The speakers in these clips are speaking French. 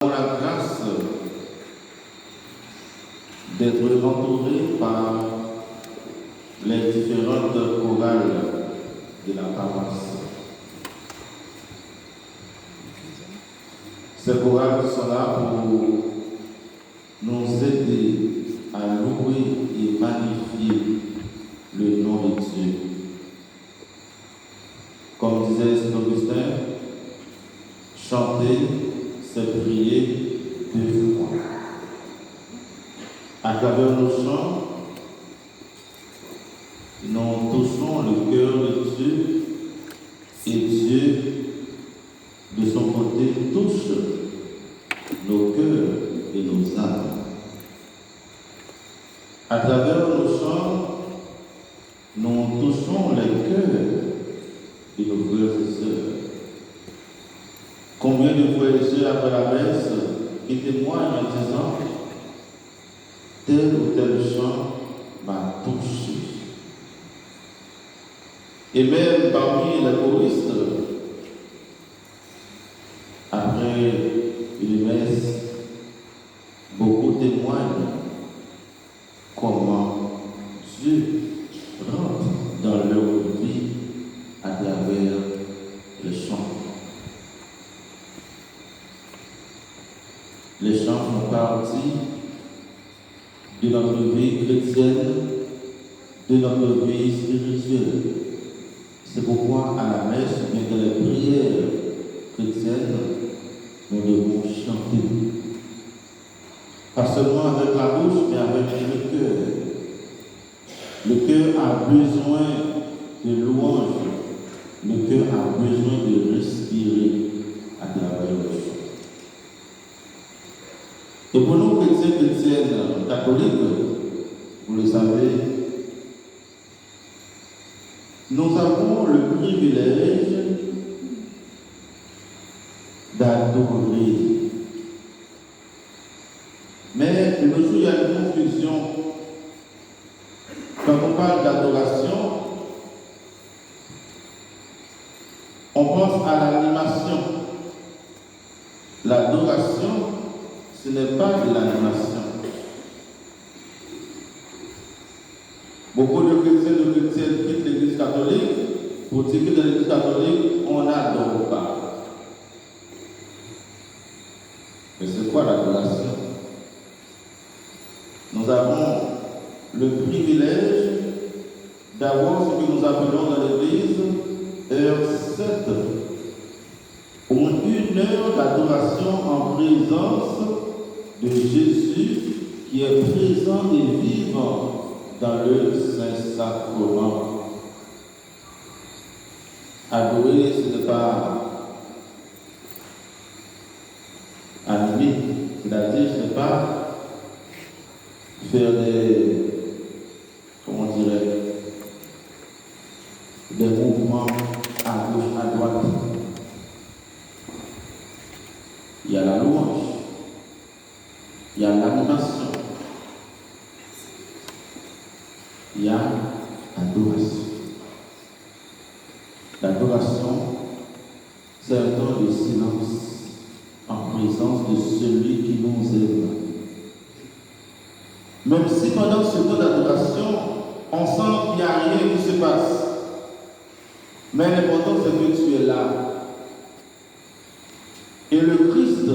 La grâce d'être entouré par les différentes chorales de la paroisse. Ces chorales sont là pour nous aider à louer et magnifier le nom de Dieu. Comme disait Saint Augustin, chanter, c'est prier de foi. À travers nos chants, nous touchons le cœur de Dieu et Dieu, de son côté, touche nos cœurs et nos âmes. À travers nos chants, nous touchons les cœurs de nos frères et sœurs. Combien de frères et sœurs après la messe qui témoignent en disant tel ou tel chant m'a touché. Et même parmi les choristes, après une messe, beaucoup témoignent comment Dieu rentre dans leur vie à travers le chant. Les chants font partie de notre vie chrétienne, de notre vie spirituelle. C'est pourquoi à la messe, bien dans les prières chrétiennes, nous devons chanter. Pas seulement avec la bouche, mais avec le cœur. Le cœur a besoin de louange. Le cœur a besoin de respirer à travers le chant. Et pour nous, chrétiennes catholiques, vous le savez, nous avons le privilège d'adorer. Mais le jour, il y a une confusion. Quand on parle d'adoration, on pense à l'animation. L'adoration, ce n'est pas de l'animation. Beaucoup de chrétiens et de chrétiennes quittent l'église catholique pour dire que dans l'église catholique, on n'adore pas. Mais c'est quoi l'adoration? Nous avons le privilège d'avoir ce que nous appelons dans l'église heure 7, ou une heure d'adoration en présence de Jésus qui est présent et vivant dans le Saint-Sacrement. Adorer, ce n'est pas animer, c'est-à-dire ce n'est pas faire des mouvements à gauche, à droite. Il y a la louange, il y a l'animation, il y a l'adoration. L'adoration, c'est un temps de silence en présence de celui qui nous aime. Même si pendant ce temps d'adoration, on sent qu'il n'y a rien qui se passe. Mais l'important, c'est que tu es là. Et le Christ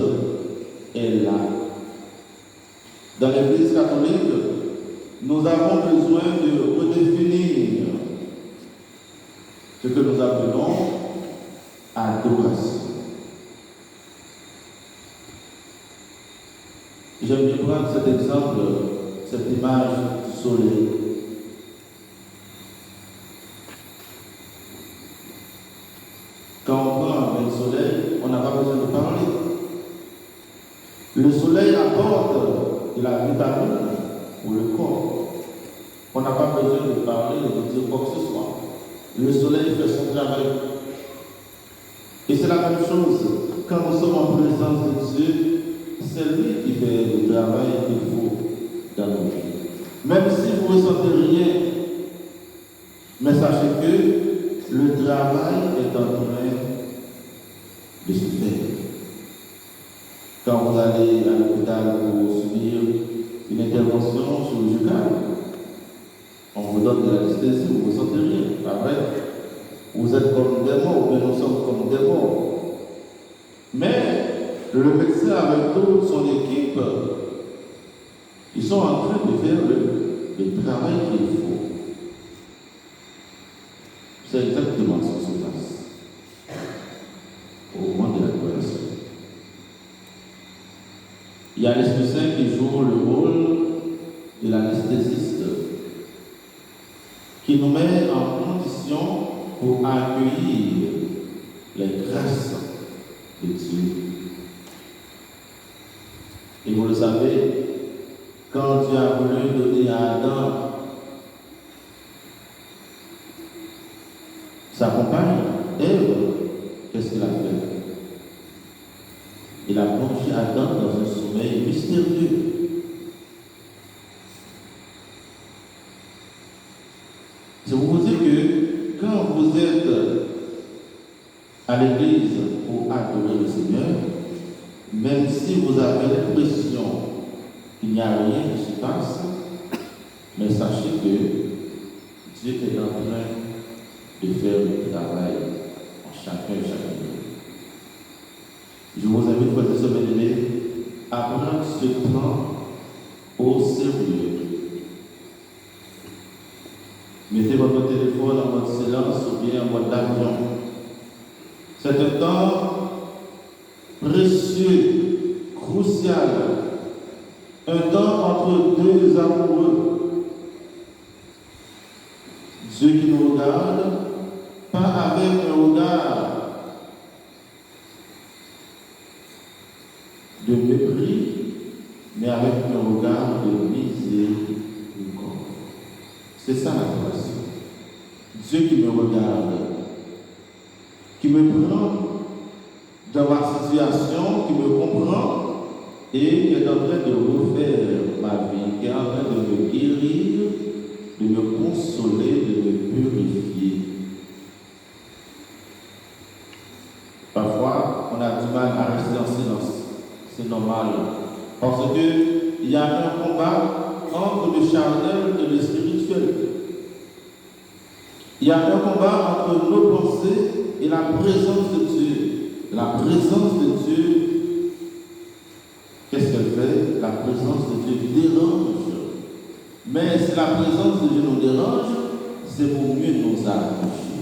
est là. Dans l'Église catholique, nous avons besoin de redéfinir ce que nous appelons adoration. J'aime bien prendre cet exemple, cette image du soleil. Quand on prend le soleil, on n'a pas besoin de parler. Le soleil apporte de la vitamine pour le corps. On n'a pas besoin de parler, de dire quoi que ce soit. Le soleil fait son travail. Et c'est la même chose. Quand nous sommes en présence de Dieu, c'est lui qui fait le travail qu'il faut dans nos vies. Même si vous ne ressentez rien, mais sachez que le travail est en train de se faire. Quand vous allez à l'hôpital pour subir une intervention chirurgicale, on vous donne de l'anesthésie, vous ne vous sentez rien. Pas vrai? Vous êtes comme des morts, ou bien nous sommes comme des morts. Mais le médecin avec toute son équipe, ils sont en train de faire le travail qu'il faut. C'est exactement ce qui se passe au moment de la coalition. Il y a l'Esprit Saint qui joue le rôle de l'anesthésiste, qui nous met en condition pour accueillir les grâces de Dieu. Et vous le savez, quand Dieu a voulu donner à Adam sa compagne, Ève, qu'est-ce qu'il a fait? Il a plongé Adam dans un sommeil mystérieux. Je vous dis que quand vous êtes à l'église pour adorer le Seigneur, même si vous avez l'impression qu'il n'y a rien qui se passe, mais sachez que Dieu est en train de faire le travail en chacun et chacun. Je vous invite, frères et sœurs bien-aimés, à prendre ce temps au sérieux. Mettez votre téléphone en mode silence ou bien en mode avion. C'est un temps précieux, crucial, un temps entre deux amoureux. Dieu qui nous regarde, pas avec un regard de mépris, mais avec un regard de miséricorde. C'est ça l'adoration. Dieu qui me regarde, qui me prend dans ma situation, qui me comprend et qui est en train de refaire ma vie, qui est en train de me guérir, de me consoler, de me purifier. Parfois, on a du mal à rester en silence. C'est normal. Parce qu'il y a un combat entre le charnel et le spirituel. Il y a un combat entre nos pensées et la présence de Dieu. La présence de Dieu, qu'est-ce qu'elle fait? La présence de Dieu dérange. Mais si la présence de Dieu nous dérange, c'est pour mieux nous arranger,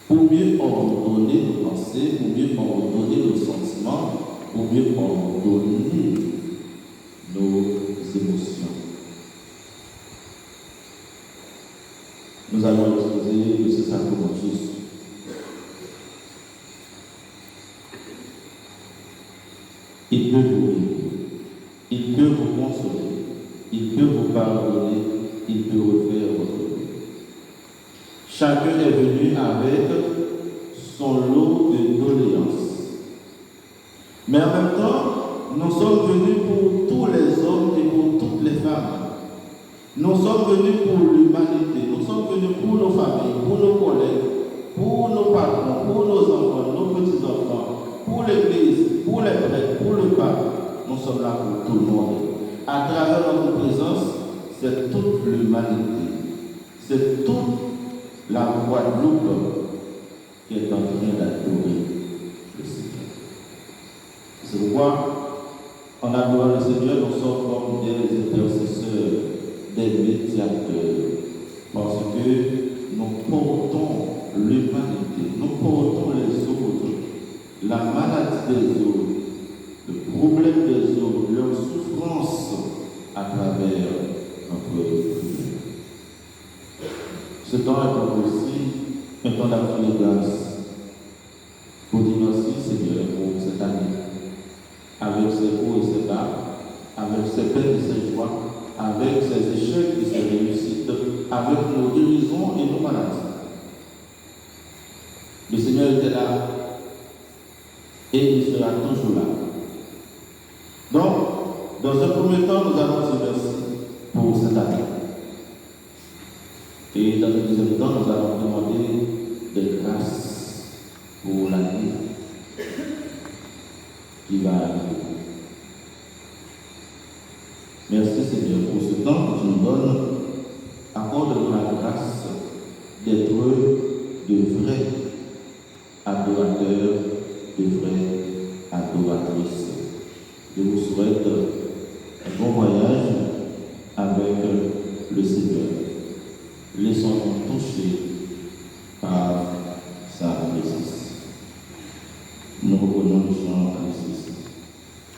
pour mieux ordonner nos pensées, pour mieux ordonner nos sentiments, pour mieux ordonner nos émotions. Nous allons exposer de ce sacrement Jésus. Il peut vous guérir, il peut vous consoler, il peut vous pardonner, il peut refaire votre vie. Chacun est venu avec son lot de doléances. Mais en même temps, nous sommes venus pour tous les hommes et pour toutes les femmes. Nous sommes venus pour l'humanité, nous sommes venus pour nos familles, pour nos collègues, pour nos patrons, pour nos enfants, nos petits-enfants, pour l'Église, pour les prêtres, pour le pape. Nous sommes là pour tout le monde. À travers notre présence, c'est toute l'humanité, c'est toute la Guadeloupe qui est en train d'adorer le Seigneur. C'est pourquoi, en adorant le Seigneur, nous sommes comme des intercesseurs, des médiateurs, parce que nous portons l'humanité, nous portons les autres, la maladie des autres, le problème des autres, leur souffrance à travers notre prière. Ce temps est aussi un temps d'action de grâce pour dire merci Seigneur pour cette année, avec ses hauts et ses bas, avec ses peines et ses joies, avec ses échecs et ses réussites, avec nos guérisons et nos maladies. Le Seigneur était là et il sera toujours là. Donc, dans un premier temps, nous allons dire merci pour cette année. Et dans un deuxième temps, nous allons demander des grâces pour l'année qui va arriver. Merci Seigneur pour ce temps que tu nous donnes. Accorde-nous la grâce d'être de vrais adorateurs, de vraies adoratrices. Je vous souhaite